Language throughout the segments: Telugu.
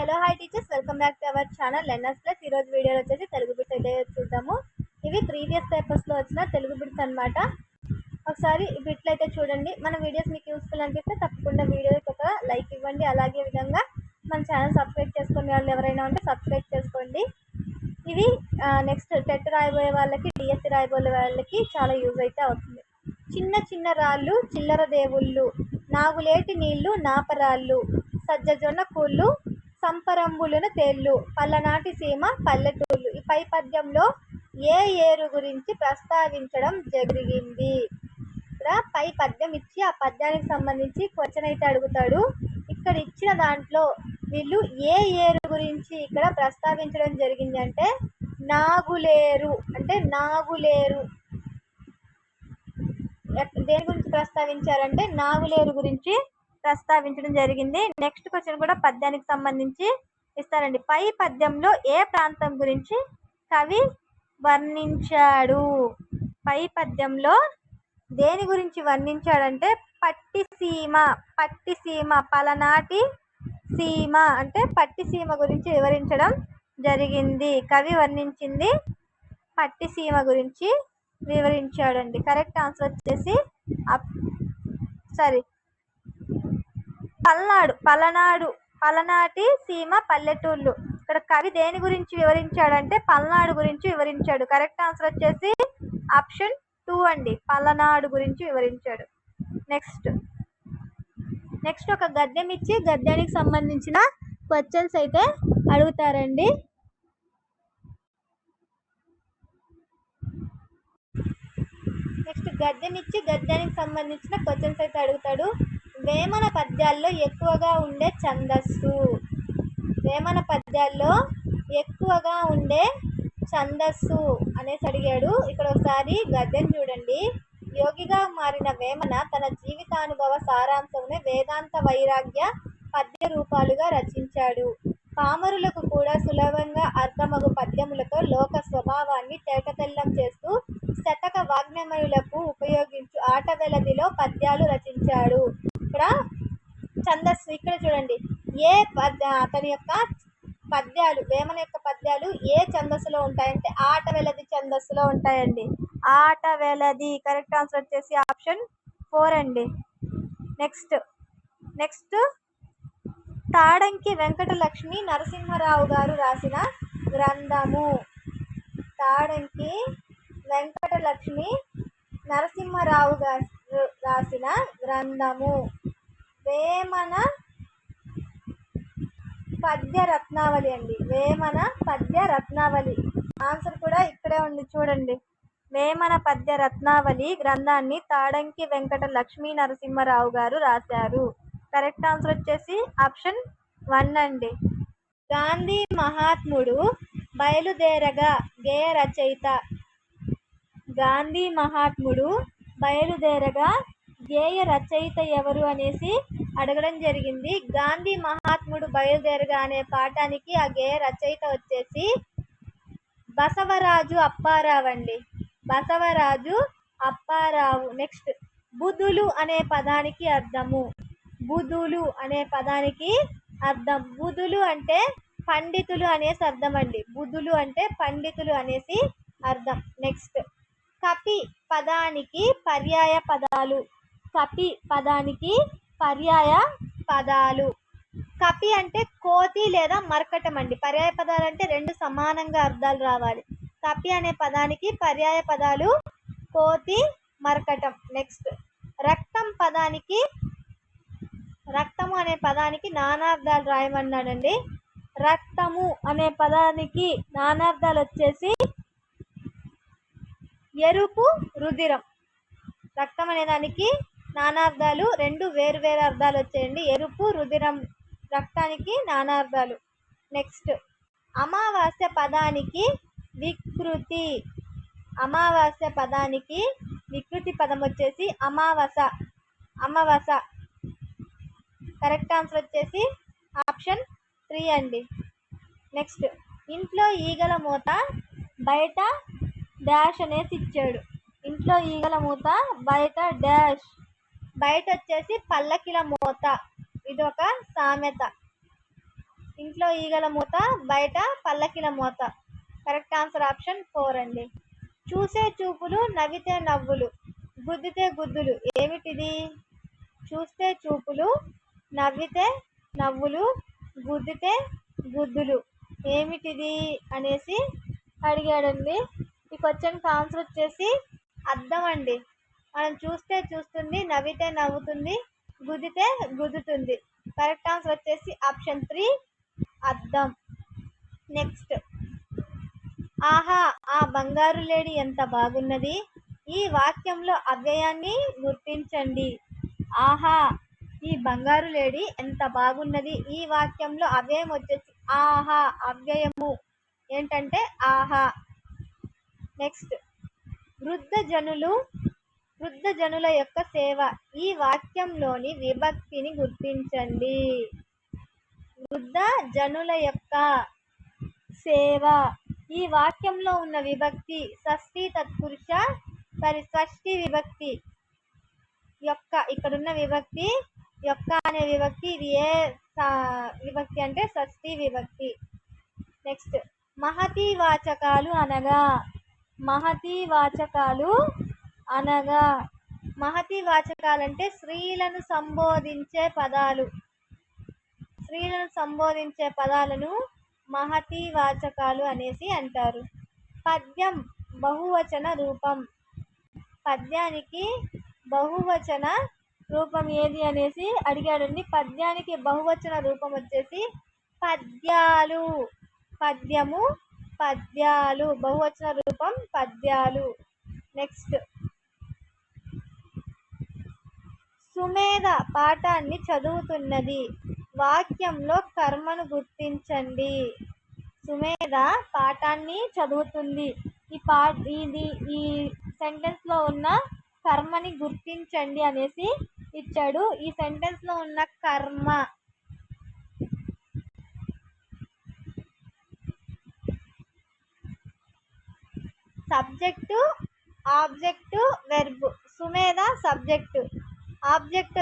Hello hi teachers, welcome back to our channel learners plus. ఈ రోజు వీడియోలో వచ్చేసి తెలుగు బిట్స్ అయితే చూద్దాము. ఇవి ప్రీవియస్ పేపర్స్ లో వచ్చిన తెలుగు బిట్స్ అన్నమాట. ఒకసారి ఈ బిట్లు అయితే చూడండి. మన వీడియోస్ మీకు యూస్ఫుల్ అనిపిస్తే తప్పకుండా వీడియోకి ఒక లైక్ ఇవ్వండి. అలాగే విధంగా మన ఛానల్ సబ్స్క్రైబ్ చేసుకునే వాళ్ళు ఎవరైనా ఉంటే సబ్స్క్రైబ్ చేసుకోండి. ఇవి నెక్స్ట్ టెట్ రాయబోయే వాళ్ళకి, డిఎస్సి రాయబోయే వాళ్ళకి చాలా యూజ్ అయితే అవుతుంది. చిన్న చిన్న రాళ్ళు చిల్లర దేవుళ్ళు, నాగులేటి నీళ్లు నాపరాళ్ళు, సజ్జజొన్న కూళ్ళు, సంపరంబులను తేళ్ళు, పల్లనాటి సీమ పల్లెటూళ్ళు. ఈ పై పద్యంలో ఏ ఏరు గురించి ప్రస్తావించడం జరిగింది? ఇక్కడ పై పద్యం ఇచ్చి ఆ పద్యానికి సంబంధించి క్వశ్చన్ అయితే అడుగుతాడు. ఇక్కడ ఇచ్చిన దాంట్లో వీళ్ళు ఏ ఏరు గురించి ఇక్కడ ప్రస్తావించడం జరిగింది అంటే నాగులేరు. అంటే నాగులేరు దేని గురించి ప్రస్తావించారంటే నాగులేరు గురించి ప్రస్తావించడం జరిగింది. నెక్స్ట్ క్వశ్చన్ కూడా పద్యానికి సంబంధించి ఇస్తారండి. పై పద్యంలో ఏ ప్రాంతం గురించి కవి వర్ణించాడు? పై పద్యంలో దేని గురించి వర్ణించాడంటే పట్టిసీమ. పట్టిసీమ, పలనాటి సీమ అంటే పట్టిసీమ గురించి వివరించడం జరిగింది. కవి వర్ణించింది పట్టిసీమ గురించి వివరించాడండి. కరెక్ట్ ఆన్సర్ వచ్చేసి పలనాటి సీమ పల్లెటూళ్ళు. ఇక్కడ కవి దేని గురించి వివరించాడంటే పల్నాడు గురించి వివరించాడు. కరెక్ట్ ఆన్సర్ వచ్చేసి ఆప్షన్ 2 అండి, పలనాడు గురించి వివరించాడు. నెక్స్ట్ ఒక గద్యం ఇచ్చి గద్యానికి సంబంధించిన క్వశ్చన్స్ అయితే అడుగుతారండి. నెక్స్ట్ గద్యం ఇచ్చి గద్యానికి సంబంధించిన క్వశ్చన్స్ అయితే అడుగుతాడు. వేమన పద్యాల్లో ఎక్కువగా ఉండే ఛందస్సు. వేమన పద్యాల్లో ఎక్కువగా ఉండే ఛందస్సు అనేసి అడిగాడు. ఇక్కడ ఒకసారి గద్యం చూడండి. యోగిగా మారిన వేమన తన జీవితానుభవ సారాంశమునే వేదాంత వైరాగ్య పద్య రూపాలుగా రచించాడు. పామరులకు కూడా సులభంగా అర్థమగు పద్యములతో లోక స్వభావాన్ని తేటతెల్లం చేస్తూ శతక వాగ్మయులకు ఉపయోగించు ఆట వెలదిలో పద్యాలు రచించాడు. ఇక్కడ ఛందస్సు ఇక్కడ చూడండి. అతని యొక్క పద్యాలు, వేమన యొక్క పద్యాలు ఏ ఛందస్సులో ఉంటాయంటే ఆట వెలది ఛందస్సులో ఉంటాయండి. ఆట వెలది. కరెక్ట్ ఆన్సర్ వచ్చేసి ఆప్షన్ 4 అండి. నెక్స్ట్ తాడంకి వెంకటలక్ష్మి నరసింహారావు గారు రాసిన గ్రంథము. తాడంకి వెంకటలక్ష్మి నరసింహారావు గారు రాసిన గ్రంథము వేమన పద్య రత్నావళి అండి. వేమన పద్య రత్నావళి. ఆన్సర్ కూడా ఇక్కడే ఉంది చూడండి. వేమన పద్య రత్నావళి గ్రంథాన్ని తాడంకి వెంకట లక్ష్మీ నరసింహారావు గారు రాశారు. కరెక్ట్ ఆన్సర్ వచ్చేసి ఆప్షన్ 1 అండి. గాంధీ మహాత్ముడు బయలుదేరగా గేయ రచయిత. గాంధీ మహాత్ముడు బయలుదేరగా గేయ రచయిత ఎవరు అనేసి అడగడం జరిగింది. గాంధీ మహాత్ముడు బయలుదేరగా అనే పాఠానికి ఆ గేయ రచయిత వచ్చేసి బసవరాజు అప్పారావు అండి. బసవరాజు అప్పారావు. నెక్స్ట్ బుధులు అనే పదానికి అర్థము. బుధులు అనే పదానికి అర్థం. బుధులు అంటే పండితులు అనేసి అర్థం అండి. బుధులు అంటే పండితులు అనేసి అర్థం. నెక్స్ట్ కపి పదానికి పర్యాయ పదాలు. కపి పదానికి పర్యాయ పదాలు. కపి అంటే కోతి లేదా మర్కటం అండి. పర్యాయ పదాలు అంటే రెండు సమానంగా అర్థాలు రావాలి. కపి అనే పదానికి పర్యాయ పదాలు కోతి, మర్కటం. నెక్స్ట్ రక్తం పదానికి, రక్తము అనే పదానికి నానార్థాలు రాయమన్నాడండి. రక్తము అనే పదానికి నానార్థాలు వచ్చేసి ఎరుపు, రుధిరం. రక్తం అనే దానికి నానార్థాలు రెండు వేరు అర్థాలు వచ్చాయండి. ఎరుపు, రుధిరం రక్తానికి నానార్థాలు. నెక్స్ట్ అమావాస్య పదానికి వికృతి. అమావాస్య పదానికి వికృతి పదం వచ్చేసి అమావాస. కరెక్ట్ ఆన్సర్ వచ్చేసి ఆప్షన్ 3 అండి. నెక్స్ట్ ఇంట్లో ఈగల మూత బయట డాష్ అనేసి ఇచ్చాడు. ఇంట్లో ఈగల మూత బయట డాష్. బయట వచ్చేసి పల్లకిల మూత. ఇది ఒక సామెత. ఇంట్లో ఈగల మూత, బయట పల్లకిల మూత. కరెక్ట్ ఆన్సర్ ఆప్షన్ 4 అండి. చూసే చూపులు, నవ్వితే నవ్వులు, గుద్దితే గుద్దులు, ఏమిటిది? చూస్తే చూపులు, నవ్వితే నవ్వులు, గుద్దితే గుద్దులు, ఏమిటిది అనేసి అడిగాడండి. ఈ క్వశ్చన్కి ఆన్సర్ వచ్చేసి అద్దం అండి. మనం చూస్తే చూస్తుంది, నవ్వితే నవ్వుతుంది, గుద్దితే గుద్దుతుంది. కరెక్ట్ ఆన్సర్ వచ్చేసి ఆప్షన్ 3 అద్దం. నెక్స్ట్, ఆహా ఆ బంగారు లేడి ఎంత బాగున్నది, ఈ వాక్యంలో అవ్యయాన్ని గుర్తించండి. ఆహా ఈ బంగారు లేడి ఎంత బాగున్నది, ఈ వాక్యంలో అవ్యయం వచ్చేసి ఆహా, అవ్యయము ఏంటంటే ఆహా. నెక్స్ట్, వృద్ధ జనుల యొక్క సేవ, ఈ వాక్యంలోని విభక్తిని గుర్తించండి. వృద్ధ జనుల యొక్క సేవ, ఈ వాక్యంలో ఉన్న విభక్తి షష్ఠీ తత్పురుష షష్ఠీ విభక్తి యొక్క, ఇక్కడున్న విభక్తి యొక్క అనే విభక్తి, ఇది ఏ విభక్తి అంటే షష్ఠీ విభక్తి. నెక్స్ట్, మహతీ వాచకాలు అనగా, మహతీ వాచకాలు అనగా, మహతీ వాచకాలు అంటే స్త్రీలను సంబోధించే పదాలు, స్త్రీలను సంబోధించే పదాలను మహతీ వాచకాలు అనేసి అంటారు. పద్యం బహువచన రూపం, పద్యానికి బహువచన రూపం ఏది అనేసి అడిగాడండి. పద్యానికి బహువచన రూపం వచ్చేసి పద్యాలు. పద్యము, పద్యాలు, బహువచన రూపం పద్యాలు. నెక్స్ట్, సుమేధ పాఠాన్ని చదువుతున్నది, వాక్యంలో కర్మను గుర్తించండి. సుమేధ పాఠాన్ని చదువుతుంది, ఈ సెంటెన్స్ లో ఉన్న కర్మని గుర్తించండి అనేసి ఇచ్చాడు. ఈ సెంటెన్స్ లో ఉన్న కర్మ subject, object, verb. Sumedha subject, object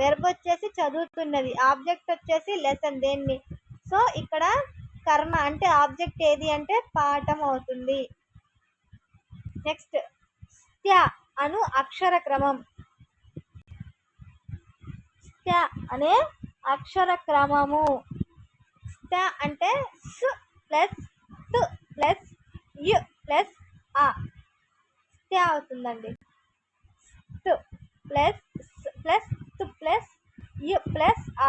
verb వచ్చేసి చదువుతున్నది, ఆబ్జెక్ట్ వచ్చేసి లెసన్ దేన్ని. సో ఇక్కడ కర్మ అంటే ఆబ్జెక్ట్ ఏది అంటే పాఠం అవుతుంది. నెక్స్ట్, స్థ అను అక్షర క్రమం, స్థ అనే అక్షర క్రమము. స్థ అంటే స్ ప్లస్ ట్ ప్లస్ యు ప్లస్ ఆ, స్థ అవుతుందండి. స్ట్ ప్లస్ ప్లస్ ట్ ప్లస్ యు ప్లస్ ఆ,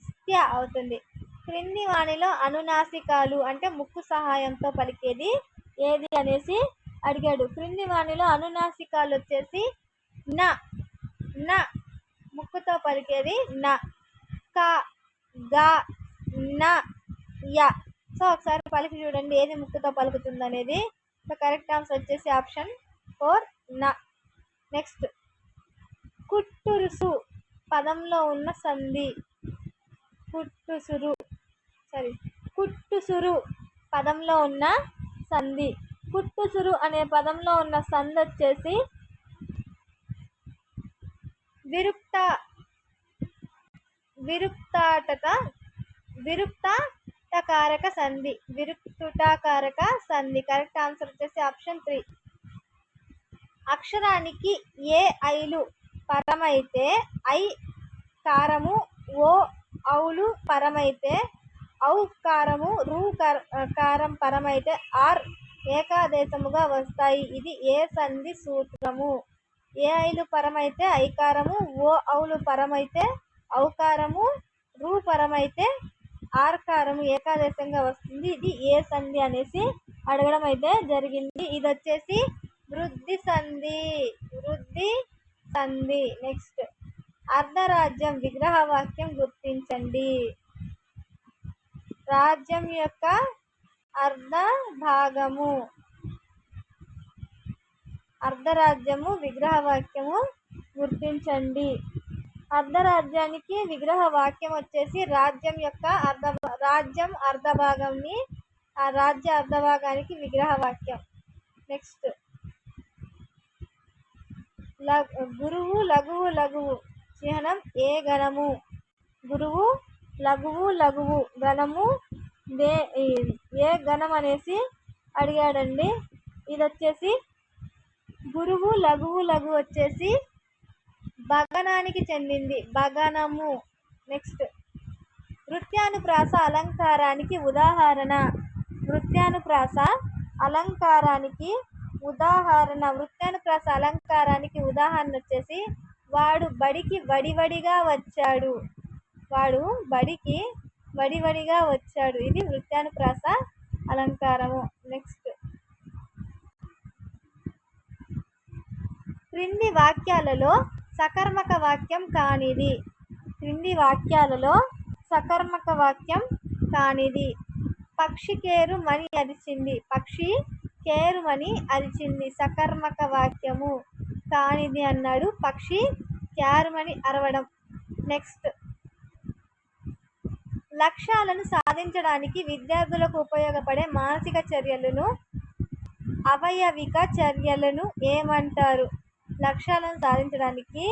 స్థ అవుతుంది. క్రింది వాణిలో అనునాసికాలు అంటే ముక్కు సహాయంతో పలికేది ఏది అనేసి అడిగాడు. క్రింది వాణిలో అనునాసికాలు వచ్చేసి న, న ముక్కుతో పలికేది న, క, గ, న, య. సో ఒకసారి పలికి చూడండి ఏది ముక్కుతో పలుకుతుంది అనేది. సో కరెక్ట్ ఆన్సర్ వచ్చేసి ఆప్షన్ 4 న. నెక్స్ట్, కుట్టురుసు పదంలో ఉన్న సంధి, కుట్టుసురు పదంలో ఉన్న సంధి. కుట్టుసురు అనే పదంలో ఉన్న సంధి వచ్చేసి విరుక్తాటకారక సంధి, విరుక్తుటాకారక సంధి. కరెక్ట్ ఆన్సర్ వచ్చేసి ఆప్షన్ 3. అక్షరానికి ఏ ఐలు పరమైతే ఐ కారము, ఓ ఔలు పరమైతే ఔ కారము, రు కారం పరమైతే ఆర్ ఏకాదేశముగా వస్తాయి. ఇది ఏ సంధి సూత్రము? ఏ ఐలు పరమైతే ఐకారము, ఓ ఔలు పరమైతే ఔకారము, రు పరమైతే ఆర్కారము ఏకాదేశంగా వస్తుంది. ఇది ఏ సంధి అనేసి అడగడం అయితే జరిగింది. ఇది వచ్చేసి వృద్ధి సంధి, వృద్ధి సంధి. నెక్స్ట్, అర్ధరాజ్యం విగ్రహ వాక్యం గుర్తించండి. రాజ్యం యొక్క అర్ధ భాగము, అర్ధరాజ్యము విగ్రహ వాక్యము గుర్తించండి. అర్ధరాజ్యానికి విగ్రహ వాక్యం వచ్చేసి రాజ్యం యొక్క రాజ్యం అర్ధ భాగంని, ఆ రాజ్య అర్ధ భాగానికి విగ్రహ వాక్యం. నెక్స్ట్, గురువు లఘువు లఘువు చిహ్నం ఏ గణము? గురువు లఘువు లఘువు ఘనము ఏ ఘనం అనేసి అడిగాడండి. ఇది వచ్చేసి గురువు. లఘువు లఘువు వచ్చేసి భగనానికి చెందింది, భగనము. నెక్స్ట్ నృత్యానుప్రాస అలంకారానికి ఉదాహరణ. నృత్యానుప్రాస అలంకారానికి ఉదాహరణ. నృత్యానుప్రాస అలంకారానికి ఉదాహరణ వచ్చేసి వాడు బడికి వడివడిగా వచ్చాడు. వాడు బడికి వడివడిగా వచ్చాడు. ఇది నృత్యానుప్రాస అలంకారము. నెక్స్ట్ క్రింది వాక్యాలలో సకర్మక వాక్యం కానిది. క్రింది వాక్యాలలో సకర్మక వాక్యం కానిది. పక్షి కేరుమని అరిచింది. పక్షి కేరుమని అరిచింది సకర్మక వాక్యము. కానిది అన్నాడు. పక్షి క్యారుమని అరవడం. నెక్స్ట్ లక్ష్యాలను సాధించడానికి విద్యార్థులకు ఉపయోగపడే మానసిక చర్యలను అవయవిక చర్యలను ఏమంటారు? లక్ష్యాలను సాధించడానికి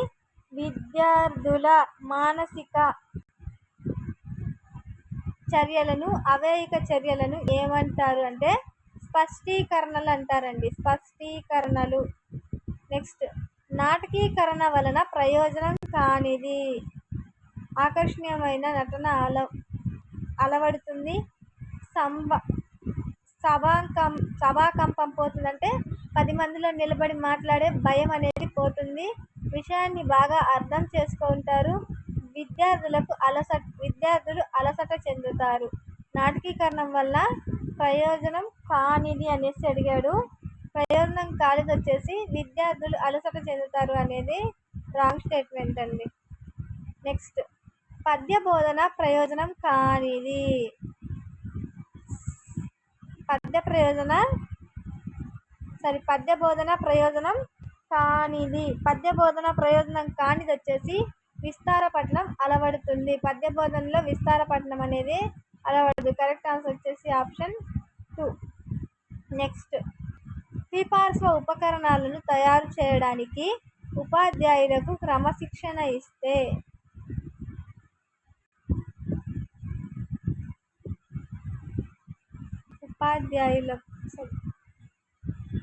విద్యార్థుల మానసిక చర్యలను అవయవిక చర్యలను ఏమంటారు అంటే స్పష్టీకరణలు అంటారండి. స్పష్టీకరణలు. నెక్స్ట్ నాటకీకరణ వలన ప్రయోజనం కానిది. ఆకర్షణీయమైన నటన అలవడుతుంది. సభాకంపం పోతుందంటే 10 మందిలో నిలబడి మాట్లాడే భయం అనేది పోతుంది. విషయాన్ని బాగా అర్థం చేసుకుంటారు. విద్యార్థులు అలసట చెందుతారు. నాటకీకరణం వల్ల ప్రయోజనం కానిది అనేసి అడిగాడు. ప్రయోజనం కానిది వచ్చేసి విద్యార్థులు అలసట చెందుతారు అనేది రాంగ్ స్టేట్మెంట్ అండి. నెక్స్ట్ పద్య బోధన ప్రయోజనం కానిది. పద్య బోధన ప్రయోజనం కానిది. పద్య బోధన ప్రయోజనం కానిది వచ్చేసి విస్తారపట్నం అలవడుతుంది. పద్య బోధనలో విస్తారపట్నం అనేది అలవడదు. కరెక్ట్ ఆన్సర్ వచ్చేసి ఆప్షన్ 2. నెక్స్ట్ ద్విపార్శ్వ ఉపకరణాలను తయారు చేయడానికి ఉపాధ్యాయులకు క్రమశిక్షణ ఇస్తే.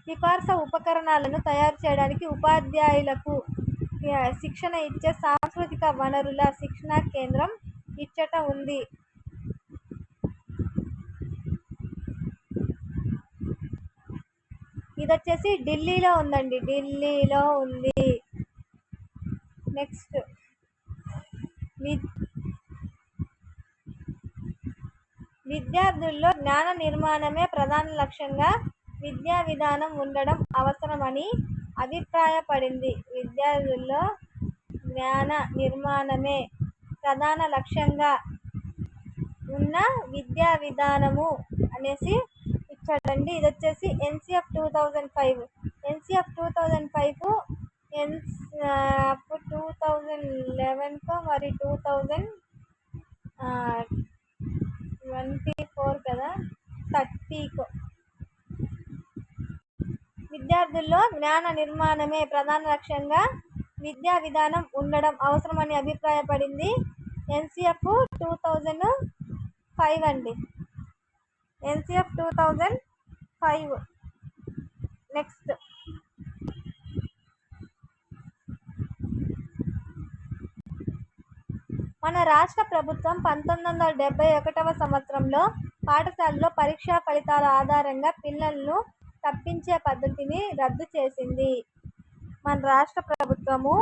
ద్విపార్శ్వ ఉపకరణాలను తయారు చేయడానికి ఉపాధ్యాయులకు శిక్షణ ఇచ్చే సాంస్కృతిక వనరుల శిక్షణా కేంద్రం ఇచ్చట ఉంది. ఇది వచ్చేసి ఢిల్లీలో ఉందండి. ఢిల్లీలో ఉంది. నెక్స్ట్ విద్యార్థుల్లో జ్ఞాన నిర్మాణమే ప్రధాన లక్ష్యంగా విద్యా విధానం ఉండడం అవసరమని అభిప్రాయపడింది. విద్యార్థుల్లో జ్ఞాన నిర్మాణమే ప్రధాన లక్ష్యంగా ఉన్న విద్యా విధానము అనేసి ఇచ్చాడండి. ఇది వచ్చేసి ఎన్సిఎఫ్ 2005. ఎన్సిఎఫ్ 2005 2011 మరి 2024 కదా 30 విద్యార్థుల్లో జ్ఞాన నిర్మాణమే ప్రధాన లక్ష్యంగా విద్యా విధానం ఉండడం అవసరమని అభిప్రాయపడింది. ఎన్సిఎఫ్ 2005 అండి. ఎన్సిఎఫ్ 2005. నెక్స్ట్ మన రాష్ట్ర ప్రభుత్వం 1971వ సంవత్సరంలో పాఠశాలలో పరీక్షా ఫలితాల ఆధారంగా పిల్లలను తప్పించే పద్ధతిని రద్దు చేసింది. మన రాష్ట్ర ప్రభుత్వము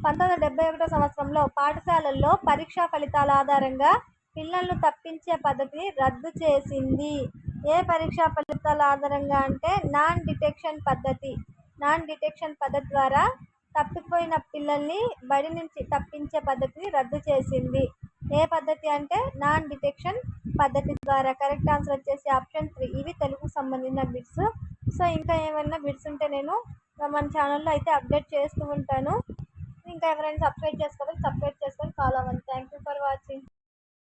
1971వ సంవత్సరంలో పాఠశాలల్లో పరీక్షా ఫలితాల ఆధారంగా పిల్లలను తప్పించే పద్ధతిని రద్దు చేసింది. ఏ పరీక్షా ఫలితాల ఆధారంగా అంటే నాన్ డిటెక్షన్ పద్ధతి. నాన్ డిటెక్షన్ పద్ధతి ద్వారా తప్పిపోయిన పిల్లల్ని బడి నుంచి తప్పించే పద్ధతిని రద్దు చేసింది. ఏ పద్ధతి అంటే నాన్ డిటెక్షన్ పద్ధతి ద్వారా. కరెక్ట్ ఆన్సర్ వచ్చేసి ఆప్షన్ 3. ఇవి తెలుగుకు సంబంధించిన బిట్స్. సో ఇంకా ఏమైనా బిట్స్ ఉంటే నేను మన ఛానల్లో అయితే అప్డేట్ చేస్తూ ఉంటాను. ఇంకా ఎవరైనా సబ్స్క్రైబ్ చేసుకోవాలి, సబ్స్క్రైబ్ చేసుకొని ఫాలో అవ్వండి. Thank you for watching.